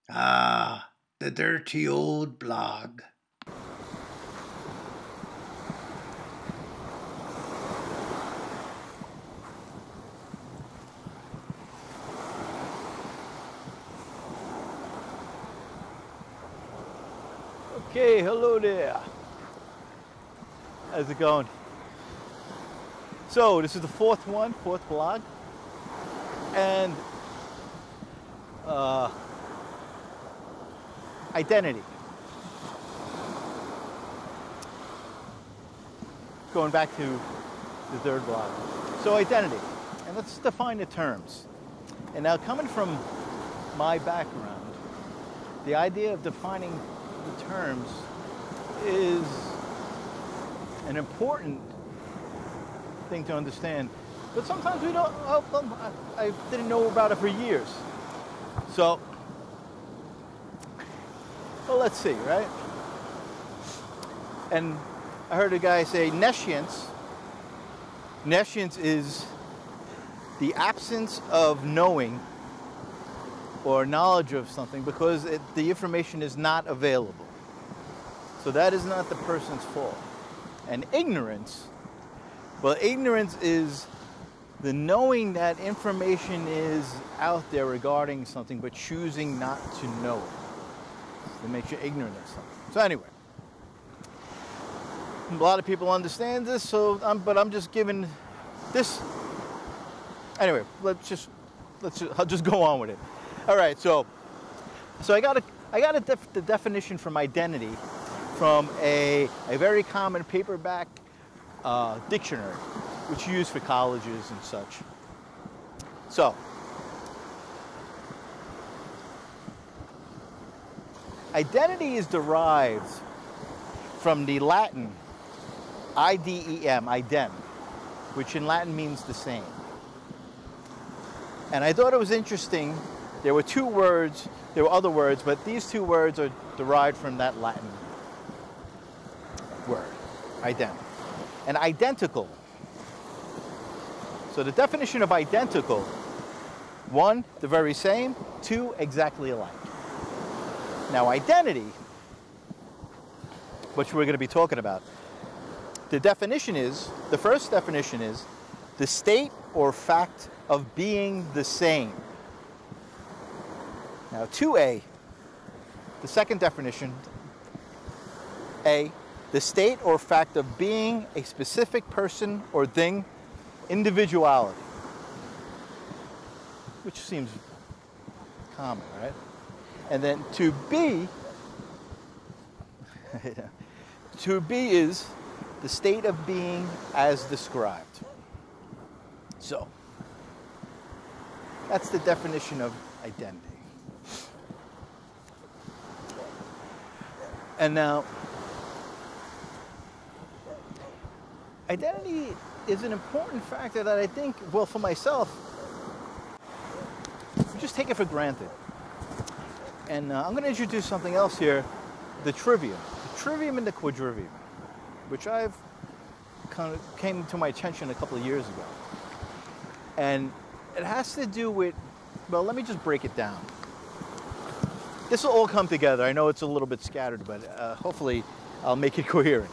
Ah, the dirty old blog. Okay, hello there. How's it going? So this is the fourth blog, and identity. Going back to the third blog. So identity, and let's define the terms. And now, coming from my background, the idea of defining the terms is an important thing to understand, but sometimes we don't. I didn't know about it for years. So, well, let's see, right? And I heard a guy say nescience. Nescience is the absence of knowing or knowledge of something because the information is not available. So that is not the person's fault. And ignorance, well, ignorance is the knowing that information is out there regarding something, but choosing not to know it. It makes you ignorant of something. So anyway, a lot of people understand this, but I'm just giving this. Anyway, I'll just go on with it. All right, so I got the definition from identity from a very common paperback dictionary, which you use for colleges and such. So, identity is derived from the Latin idem, idem, which in Latin means the same. And I thought it was interesting. There were two words, there were other words, but these two words are derived from that Latin word, idem. And identical. So the definition of identical: one, the very same; two, exactly alike. Now identity, which we're going to be talking about, the first definition is the state or fact of being the same. Now 2a, the second definition, A, the state or fact of being a specific person or thing, individuality, which seems common, right? And then 2b, 2b is the state of being as described. So, that's the definition of identity. And now, identity is an important factor that I think, well, for myself, we just take it for granted. And I'm going to introduce something else here, the trivium. The trivium and the quadrivium, which I've kind of came to my attention a couple of years ago. And it has to do with, well, let me just break it down. This will all come together. I know it's a little bit scattered, but hopefully I'll make it coherent.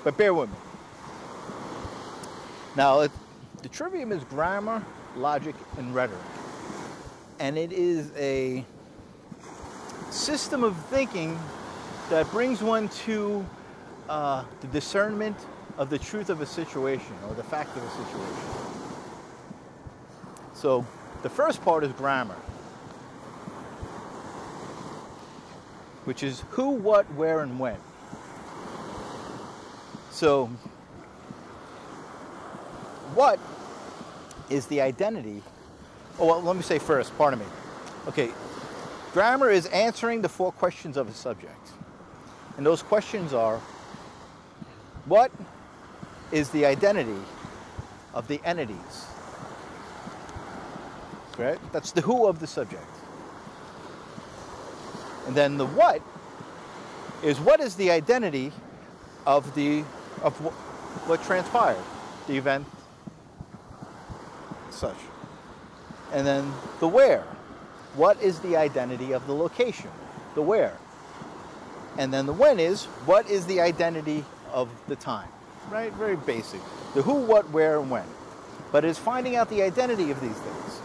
But bear with me. Now, the trivium is grammar, logic, and rhetoric. And it is a system of thinking that brings one to the discernment of the truth of a situation or the fact of a situation. So the first part is grammar, which is who, what, where, and when. So what is the identity? Oh, well, let me say first, pardon me. Okay, grammar is answering the four questions of a subject. And those questions are, what is the identity of the entities? Right? That's the who of the subject. And then the what is the identity of what transpired, the event, such. And then the where. what is the identity of the location, the where. And then the when is, what is the identity of the time, right? Very basic. The who, what, where, and when. But it's finding out the identity of these things.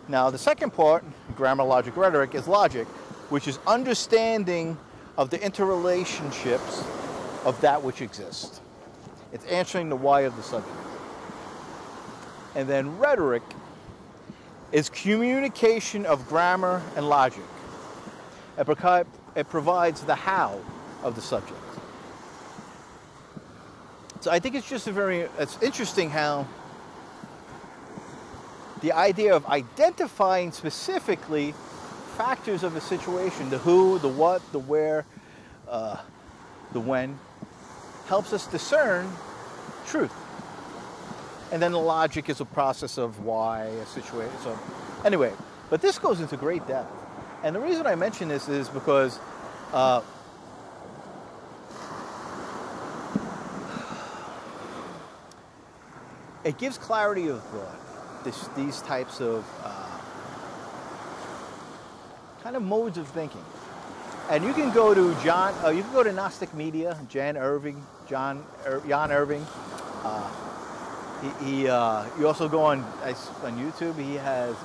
Now, the second part, grammar, logic, rhetoric, is logic, which is understanding of the interrelationships of that which exists. It's answering the why of the subject. And then rhetoric is communication of grammar and logic. It provides the how of the subject. So I think it's just it's interesting how the idea of identifying specifically factors of a situation, the who, the what, the where, the when, helps us discern truth. And then the logic is a process of why a situation. So anyway, but this goes into great depth. And the reason I mention this is because it gives clarity of thought, these types of kind of modes of thinking. And you can go to you can go to Gnostic Media, Jan Irving. You also go on YouTube. He has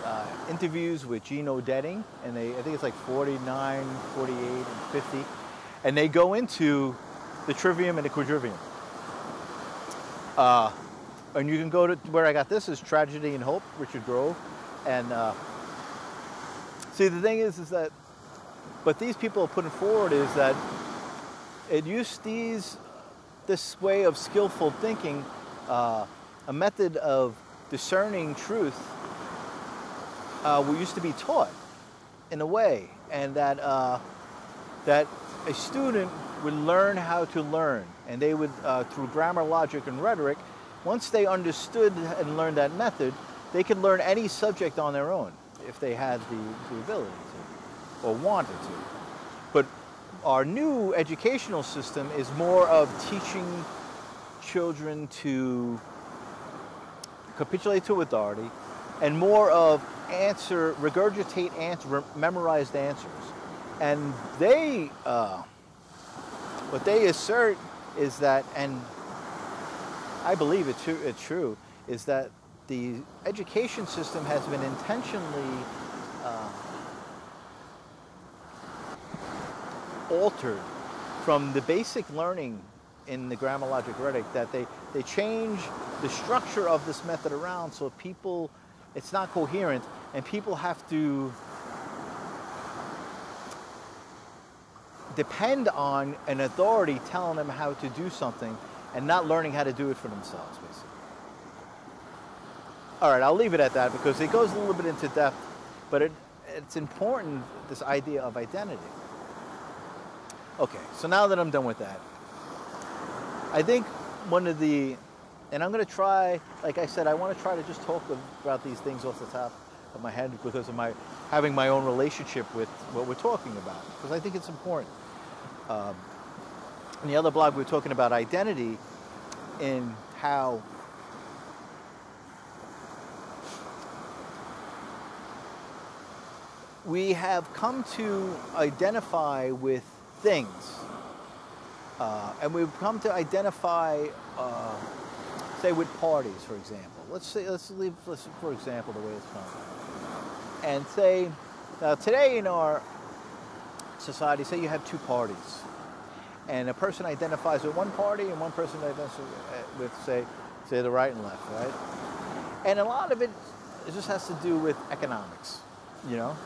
interviews with Gino Detting, and I think it's like 49, 48, and 50, and they go into the trivium and the quadrivium. And you can go to where I got this is Tragedy and Hope, Richard Grove, and see the thing is that, but these people are putting forward is that it used this way of skillful thinking. A method of discerning truth we used to be taught in a way, and that that a student would learn how to learn, and they would through grammar, logic, and rhetoric, once they understood and learned that method, they could learn any subject on their own if they had the ability to or wanted to. But our new educational system is more of teaching children to capitulate to authority, and more of regurgitate memorized answers. And they, what they assert is that, and I believe it's true, is that the education system has been intentionally altered from the basic learning in the grammar, logic, rhetoric, that they change the structure of this method around so people, it's not coherent, and people have to depend on an authority telling them how to do something and not learning how to do it for themselves, basically. All right, I'll leave it at that because it goes a little bit into depth, but it's important, this idea of identity. Okay, so now that I'm done with that, I think one of the, and I'm going to try, like I said, I want to try to just talk about these things off the top of my head because of having my own relationship with what we're talking about, because I think it's important. In the other blog, we were talking about identity and how we have come to identify with things. And we've come to identify, say, with parties, for example. Let's leave, for example, the way it's come. And say, now today in our society, say you have two parties. And a person identifies with one party and one person identifies with, say the right and left, right? And a lot of it just has to do with economics, you know?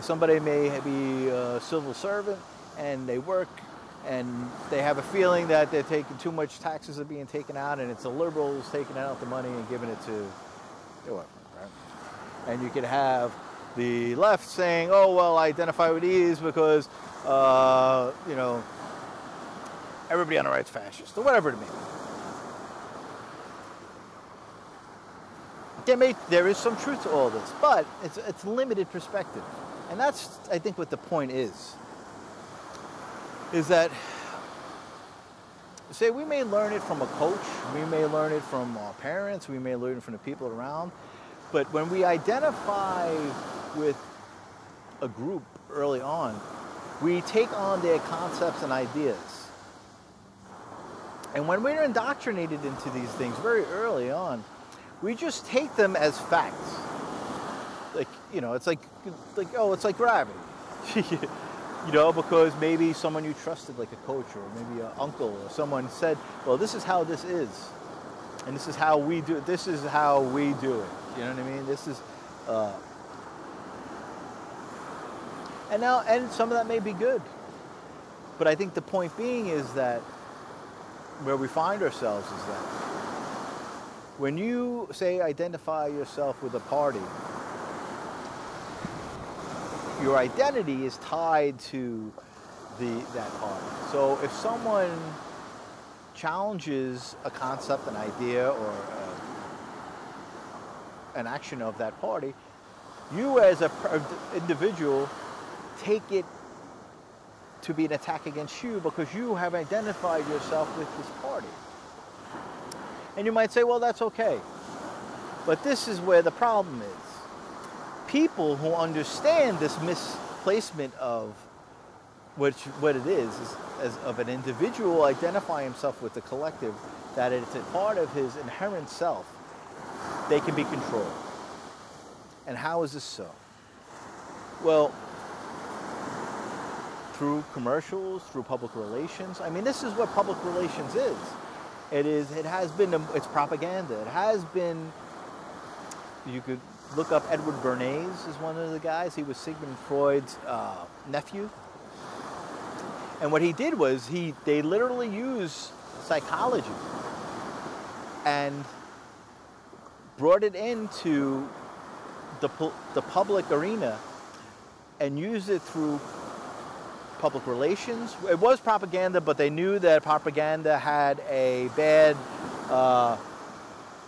Somebody may be a civil servant and they work and they have a feeling that they're taking too much, taxes are being taken out, and it's the liberals taking out the money and giving it to whoever, right? And you could have the left saying, oh, well, I identify with these because, you know, everybody on the right's fascist, or whatever it may be. There is some truth to all this, but it's limited perspective. And that's, I think, what the point is that, say, we may learn it from a coach, we may learn it from our parents, we may learn it from the people around, but when we identify with a group early on, we take on their concepts and ideas. And when we're indoctrinated into these things very early on, we just take them as facts. Like, you know, it's like oh, it's like gravity. You know, because maybe someone you trusted, like a coach or maybe an uncle or someone said, well, this is how this is. And this is how we do it. This is how we do it. You know what I mean? This is, and some of that may be good. But I think the point being is that where we find ourselves is that when you, say, identify yourself with a party, your identity is tied to that party. So if someone challenges a concept, an idea, or an action of that party, you as an individual take it to be an attack against you because you have identified yourself with this party. And you might say, well, that's okay. But this is where the problem is. People who understand this misplacement of what it is as of an individual identifying himself with the collective, that it's a part of his inherent self, they can be controlled. And how is this so? Well, through commercials, through public relations. I mean, this is what public relations is. It has been, it's propaganda. It has been, you could look up Edward Bernays is one of the guys. He was Sigmund Freud's nephew. And what he did was they literally used psychology and brought it into the public arena and used it through public relations. It was propaganda, but they knew that propaganda had a bad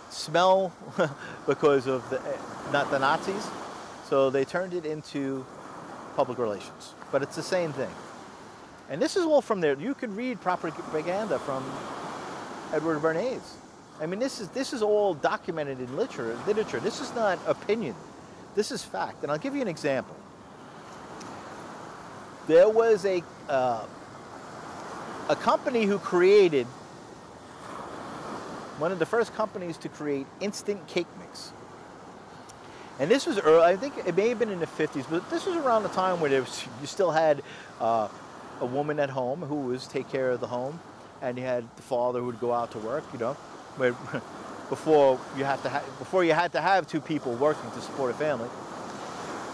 smell because of not the Nazis. So they turned it into public relations. But it's the same thing. And this is all from there. You could read propaganda from Edward Bernays. I mean, this is all documented in literature. This is not opinion. This is fact. And I'll give you an example. There was a company who created one of the first companies to create instant cake mix. And this was early, I think it may have been in the 50s, but this was around the time where you still had a woman at home who was take care of the home, and you had the father who would go out to work, you know, before you had to have two people working to support a family.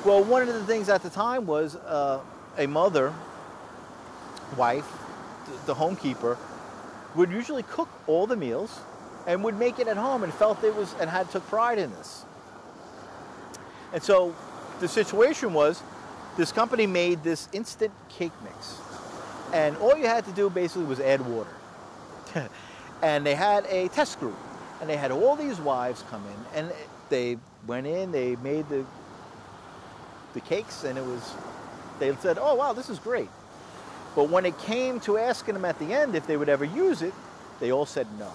Well, one of the things at the time was a mother, wife, the homekeeper, would usually cook all the meals and would make it at home and felt it was, and took pride in this. And so the situation was, this company made this instant cake mix. And all you had to do basically was add water. And they had a test group. And they had all these wives come in. And they went in, they made the cakes, and they said, oh, wow, this is great. But when it came to asking them at the end if they would ever use it, they all said no.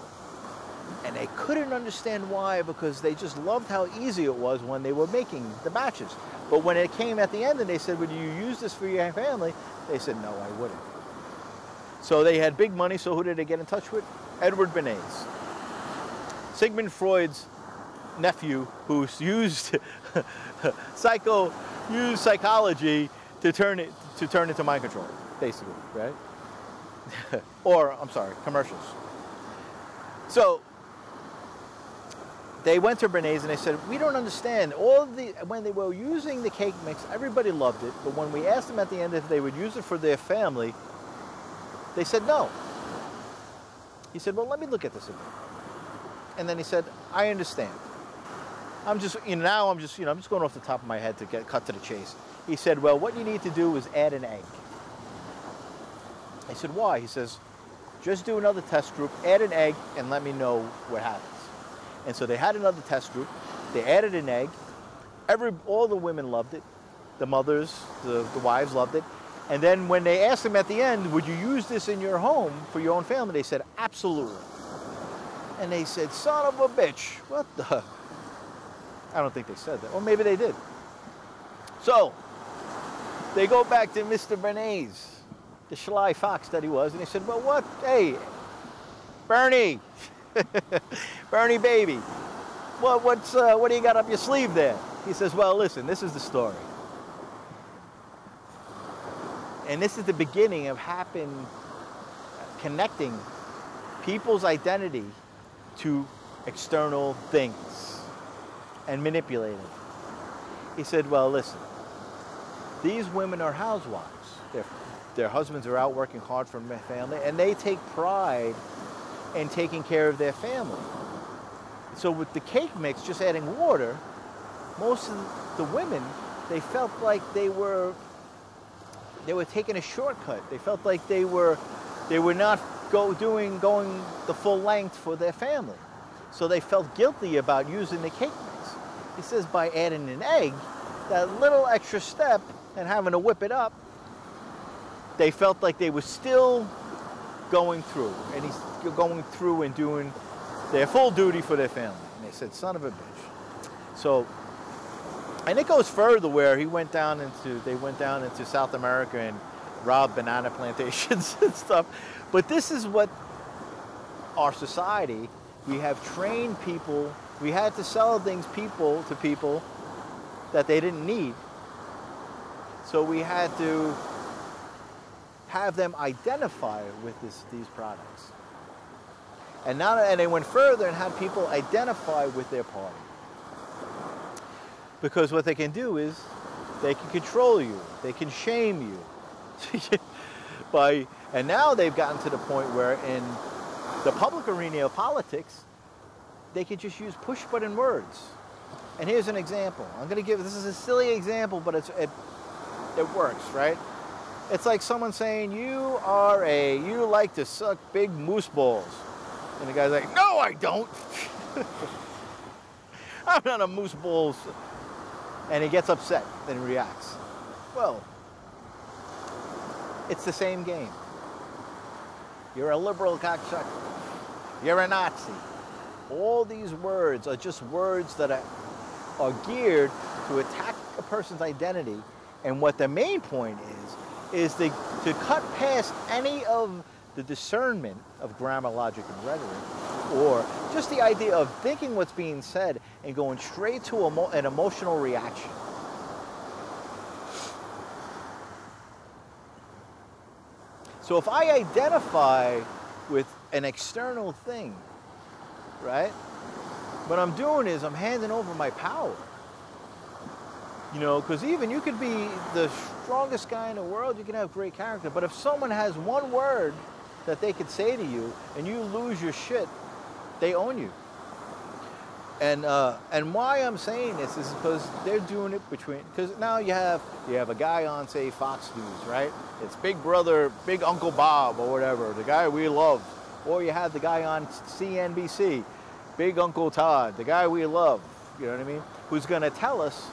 And they couldn't understand why, because they just loved how easy it was when they were making the batches. But when it came at the end and they said, would you use this for your family? They said, no, I wouldn't. So they had big money, so who did they get in touch with? Edward Bernays. Sigmund Freud's nephew, who used psychology to turn into mind control, basically, right? Or, I'm sorry, commercials. So they went to Bernays and they said, we don't understand. When they were using the cake mix, everybody loved it. But when we asked them at the end if they would use it for their family, they said no. He said, well, let me look at this again. And then he said, I understand. I'm just going off the top of my head to get cut to the chase. He said, well, what you need to do is add an egg. I said, why? He says, just do another test group, add an egg, and let me know what happens. And so they had another test group. They added an egg. All the women loved it. The mothers, the wives loved it. And then when they asked them at the end, would you use this in your home for your own family? They said, absolutely. And they said, son of a bitch, what the? I don't think they said that. Or maybe they did. So they go back to Mr. Bernays, the sly fox that he was, and he said, well, what? Hey, Bernie, Bernie baby, what do you got up your sleeve there? He says, well, listen, this is the story. And this is the beginning of connecting people's identity to external things and manipulating. He said, well, listen, these women are housewives. Their husbands are out working hard for their family, and they take pride in taking care of their family. So with the cake mix, just adding water, most of the women, they felt like they were taking a shortcut. They felt like they were not going the full length for their family. So they felt guilty about using the cake mix. He says by adding an egg, that little extra step and having to whip it up, they felt like they were still going through, and he's going through and doing their full duty for their family. And they said, son of a bitch. So, and it goes further where they went down into South America and robbed banana plantations and stuff. But this is what our society, we have trained people, we had to sell things to people that they didn't need. So we had to have them identify with these products. And they went further and had people identify with their party. Because what they can do is they can control you, they can shame you. And now they've gotten to the point where in the public arena of politics, they can just use push button words. And here's an example. This is a silly example, but it works, right? It's like someone saying, you like to suck big moose balls. And the guy's like, no, I don't. I'm not a moose balls. And he gets upset and reacts. Well, it's the same game. You're a liberal cocksucker. You're a Nazi. All these words are just words that are geared to attack a person's identity. And what the main point is to cut past any of the discernment of grammar, logic, and rhetoric, or just the idea of thinking what's being said and going straight to an emotional reaction. So if I identify with an external thing, right, what I'm doing is I'm handing over my power. You know, because even you could be the strongest guy in the world, you can have great character, but if someone has one word that they could say to you and you lose your shit, they own you. And why I'm saying this is because they're doing it because now you have a guy on, say, Fox News, right? It's Big Brother, Big Uncle Bob or whatever, the guy we love. Or you have the guy on CNBC, Big Uncle Todd, the guy we love, you know what I mean? Who's gonna tell us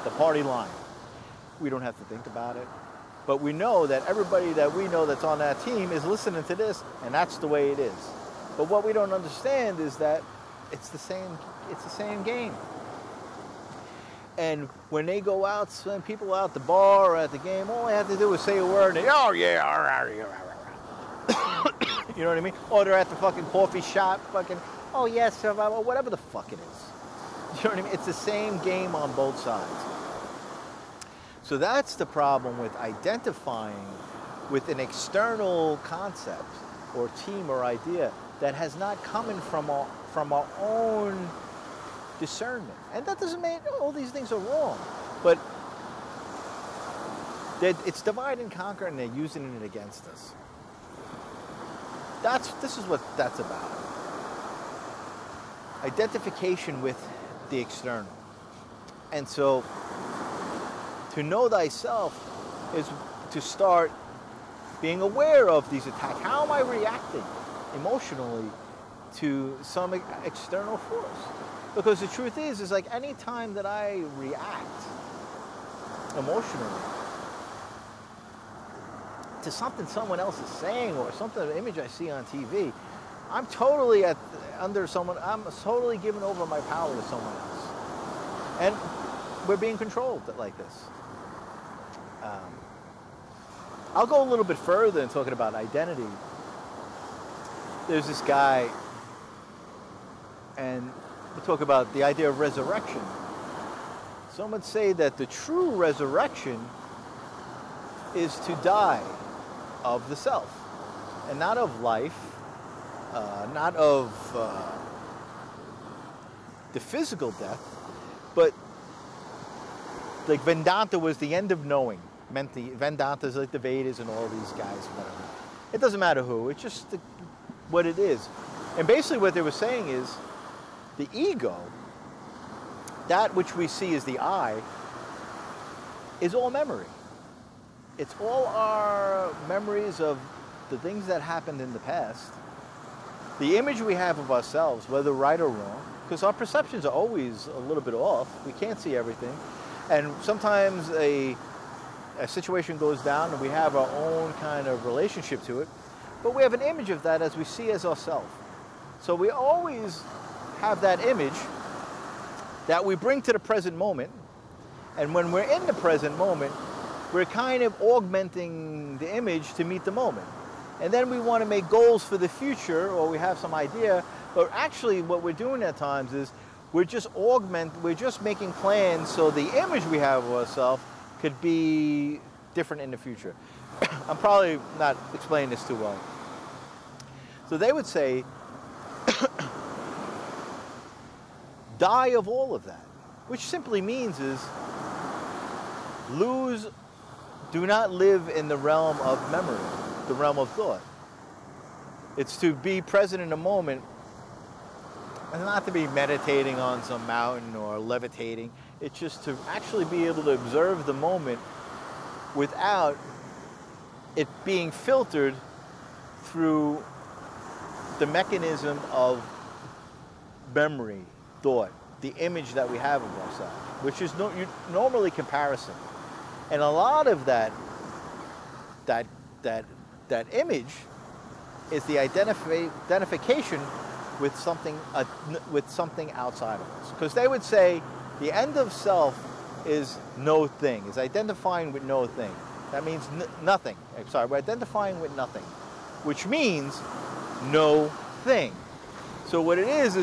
the party line. We don't have to think about it. But we know that everybody that we know that's on that team is listening to this, and that's the way it is. But what we don't understand is that it's the same game. And when they go out, send people out the bar or at the game, all they have to do is say a word, and they, oh yeah, you know what I mean? Or they're at the fucking coffee shop, fucking, oh yes, whatever the fuck it is. You know what I mean? It's the same game on both sides. So that's the problem with identifying with an external concept or team or idea that has not come in from our own discernment. And that doesn't mean all these things are wrong, but it's divide and conquer, and they're using it against us. This is what that's about. Identification with the external. And so to know thyself is to start being aware of these attacks. How am I reacting emotionally to some external force? Because the truth is like any time that I react emotionally to something someone else is saying or something, an image I see on TV, I'm totally I'm totally giving over my power to someone else. And we're being controlled like this. I'll go a little bit further in talking about identity. There's this guy, and we'll talk about the idea of resurrection. Some would say that the true resurrection is to die of the self, and not of life, not of the physical death, but like Vedanta was the end of knowing. Meant the Vedantas like the Vedas and all these guys, whatever. It doesn't matter who, it's just what it is. And basically what they were saying is the ego, that which we see as the I, is all memory. It's all our memories of the things that happened in the past. The image we have of ourselves, whether right or wrong, because our perceptions are always a little bit off. We can't see everything. And sometimes a situation goes down and we have our own kind of relationship to it, but we have an image of that as we see as ourselves. So we always have that image that we bring to the present moment, and when we're in the present moment, we're kind of augmenting the image to meet the moment. And then we want to make goals for the future, or we have some idea, but actually what we're doing at times is we're just making plans so the image we have of ourselves could be different in the future. I'm probably not explaining this too well. So they would say, die of all of that, which simply means is do not live in the realm of memory, the realm of thought. It's to be present in the moment, and not to be meditating on some mountain or levitating. It's just to actually be able to observe the moment without it being filtered through the mechanism of memory, thought, the image that we have of ourselves, which is normally comparison. And a lot of that image is the identification with something outside of us. Because they would say the end of self is no thing, is identifying with no thing. That means nothing. I'm sorry, we're identifying with nothing, which means no thing. So what it is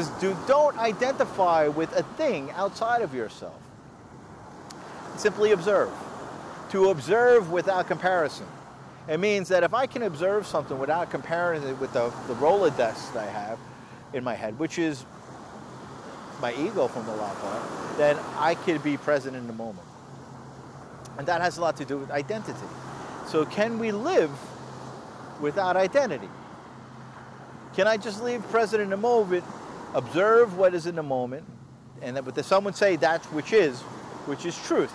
don't identify with a thing outside of yourself. Simply observe. To observe without comparison. It means that if I can observe something without comparing it with the Rolodex that I have in my head, which is my ego from the lot part, then I could be present in the moment. And that has a lot to do with identity. So can we live without identity? Can I just live present in the moment, observe what is in the moment, and that someone say that's which is truth.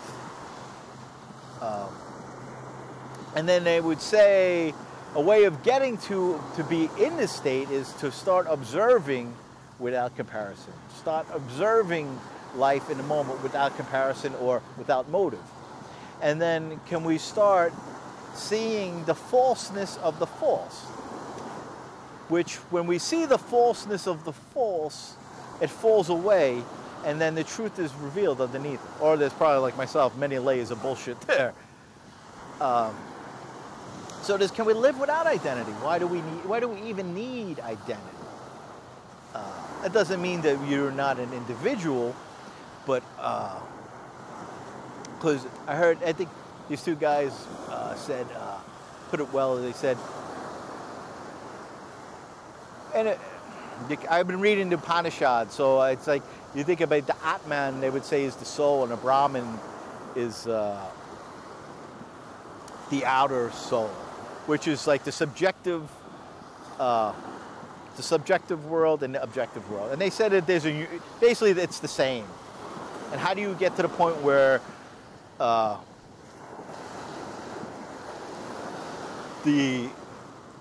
And then they would say a way of getting to be in this state is to start observing without comparison. Start observing life in the moment without comparison or without motive. And then can we start seeing the falseness of the false? Which when we see the falseness of the false, it falls away, and then the truth is revealed underneath it. Or there's probably, like myself, many layers of bullshit there. So can we live without identity? Why do we even need identity? It doesn't mean that you're not an individual, but because I think these two guys said, put it well, they said, and I've been reading the Upanishads, so it's like, you think about the Atman, they would say is the soul, and the Brahman is the outer soul, which is like the subjective world and the objective world. And they said that basically it's the same. And how do you get to the point where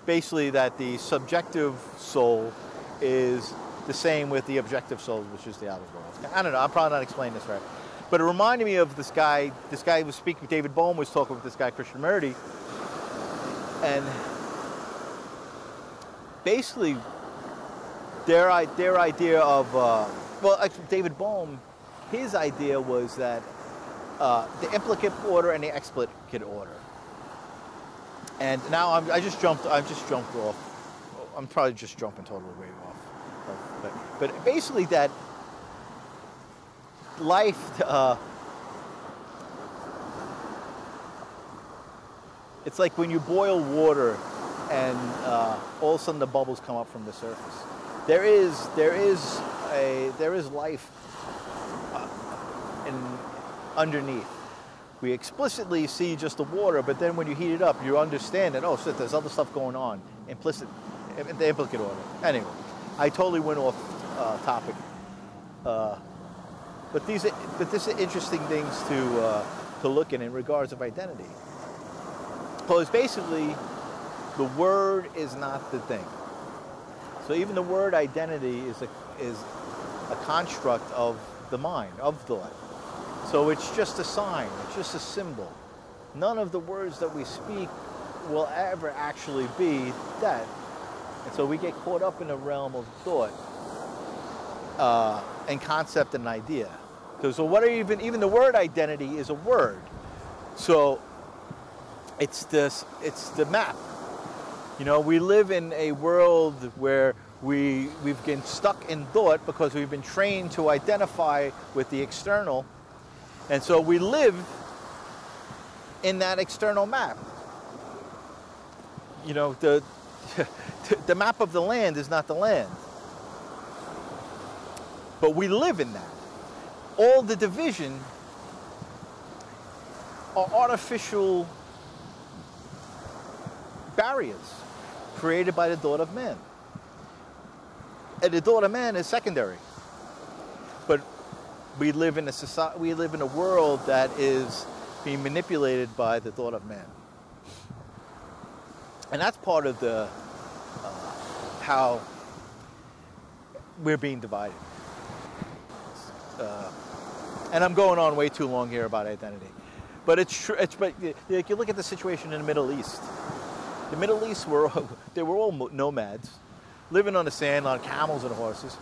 basically that the subjective soul is the same with the objective soul, which is the outer world? I don't know, I'm probably not explaining this right. But it reminded me of this guy was speaking, David Bohm was talking with this guy, Krishnamurti, and basically their idea of, well, actually David Bohm, his idea was that the implicate order and the explicit order. And now I just jumped off. I'm probably just jumping totally way off. But basically that life, it's like when you boil water and all of a sudden the bubbles come up from the surface. There is life underneath. We explicitly see just the water, but then when you heat it up, you understand that, oh shit, there's other stuff going on, implicit, the implicate order. Anyway, I totally went off topic. But these are interesting things to look at in regards of identity. Because basically, the word is not the thing. So even the word identity is a construct of the mind, of the life. So it's just a sign, it's just a symbol. None of the words that we speak will ever actually be that. And so we get caught up in the realm of thought and concept and idea. So what are even the word identity is a word. So it's the map. You know, we live in a world where we've been stuck in thought because we've been trained to identify with the external. And so we live in that external map. You know, the map of the land is not the land. But we live in that. All the division are artificial barriers created by the thought of man. And the thought of man is secondary. But we live in a society, we live in a world that is being manipulated by the thought of man. And that's part of the how we're being divided. And I'm going on way too long here about identity. But it's true. But you look at the situation in the Middle East. The Middle East they were all nomads, living on the sand on camels and horses.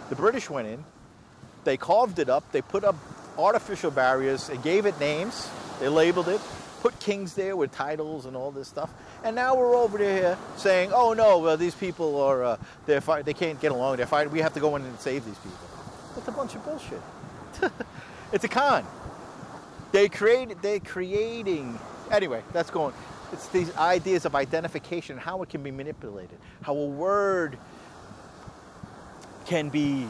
The British went in, they carved it up, they put up artificial barriers, they gave it names, they labeled it, put kings there with titles and all this stuff. And now we're over there saying, oh no, well these people are they can't get along. They're fighting. We have to go in and save these people. That's a bunch of bullshit. It's a con. They're creating. Anyway, that's going. It's these ideas of identification, how it can be manipulated, how a word can be,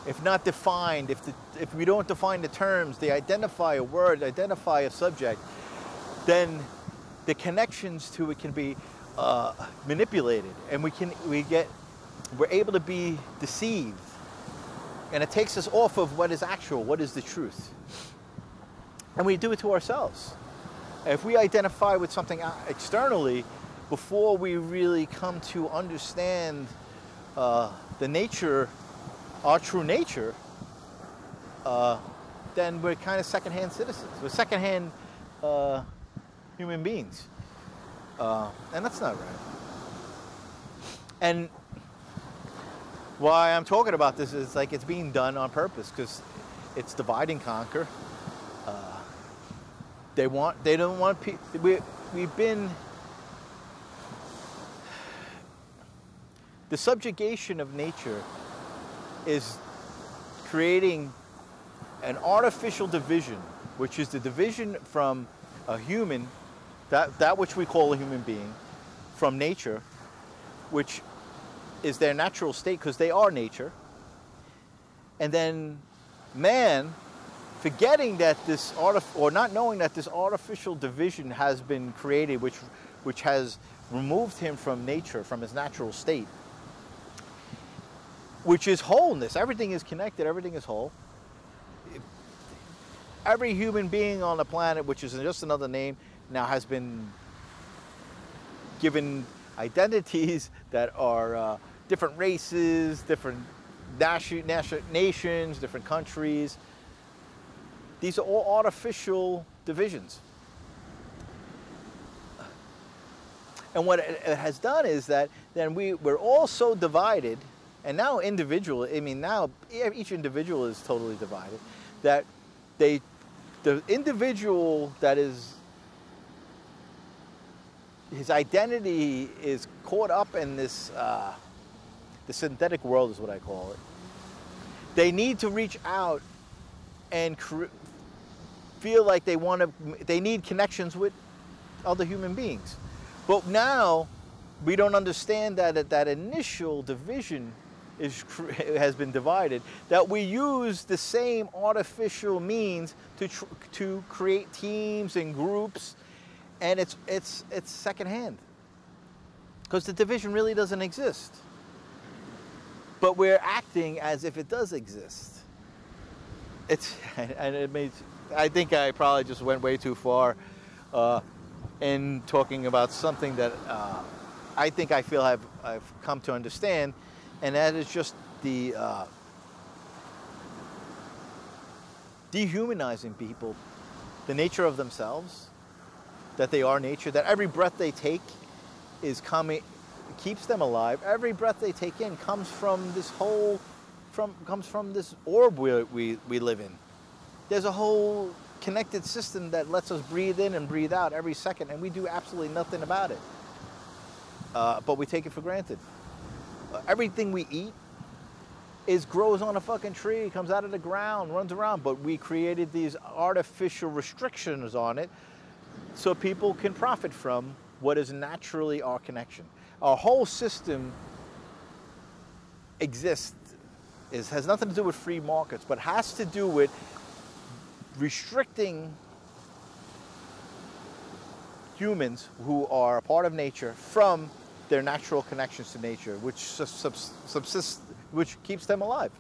if not defined, if we don't define the terms, they identify a word, identify a subject, then the connections to it can be manipulated, and we're able to be deceived, and it takes us off of what is actual, what is the truth, and we do it to ourselves. If we identify with something externally, before we really come to understand the nature, our true nature, then we're kind of secondhand citizens. We're secondhand human beings. And that's not right. And why I'm talking about this is like it's being done on purpose, because it's divide and conquer. They don't want people. We've been the subjugation of nature is creating an artificial division, which is the division from a human, that which we call a human being, from nature, which is their natural state because they are nature, and then man, forgetting that or not knowing that this artificial division has been created, which has removed him from nature, from his natural state, which is wholeness. Everything is connected, everything is whole. Every human being on the planet, which is just another name, now has been given identities that are different races, different nations, different countries. These are all artificial divisions. And what it has done is that then we're all so divided, and now now each individual is totally divided, that they The individual that is, his identity is caught up in this, the synthetic world is what I call it. They need to reach out and feel like they need connections with other human beings. But now we don't understand that initial division has been divided, that we use the same artificial means to create teams and groups, and it's secondhand, because the division really doesn't exist. But we're acting as if it does exist. I think I probably just went way too far in talking about something that I think I feel I've come to understand, and that is just the dehumanizing people, the nature of themselves, that they are nature, that every breath they take is coming, keeps them alive. Every breath they take in comes from this comes from this orb we live in. There's a whole connected system that lets us breathe in and breathe out every second, and we do absolutely nothing about it. But we take it for granted. Everything we eat grows on a fucking tree, comes out of the ground, runs around, but we created these artificial restrictions on it so people can profit from what is naturally our connection. Our whole system exists, has nothing to do with free markets, but has to do with restricting humans who are a part of nature from their natural connections to nature, which subsists, which keeps them alive.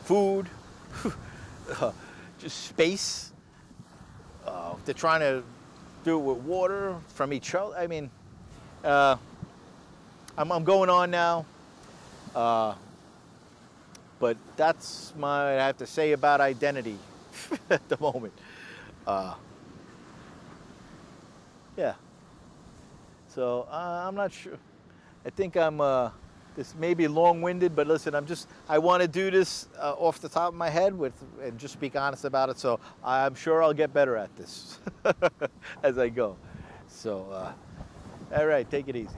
Food, just space. They're trying to do it with water from each other. I mean, I'm going on now, but that's what I have to say about identity at the moment. Yeah. So I'm not sure. I think this may be long-winded, but listen, I want to do this off the top of my head and just speak honest about it. So I'm sure I'll get better at this as I go. So, all right, take it easy.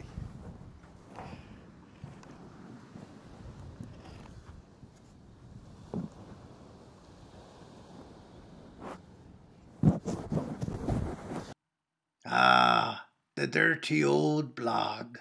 Ah, the dirty old blog.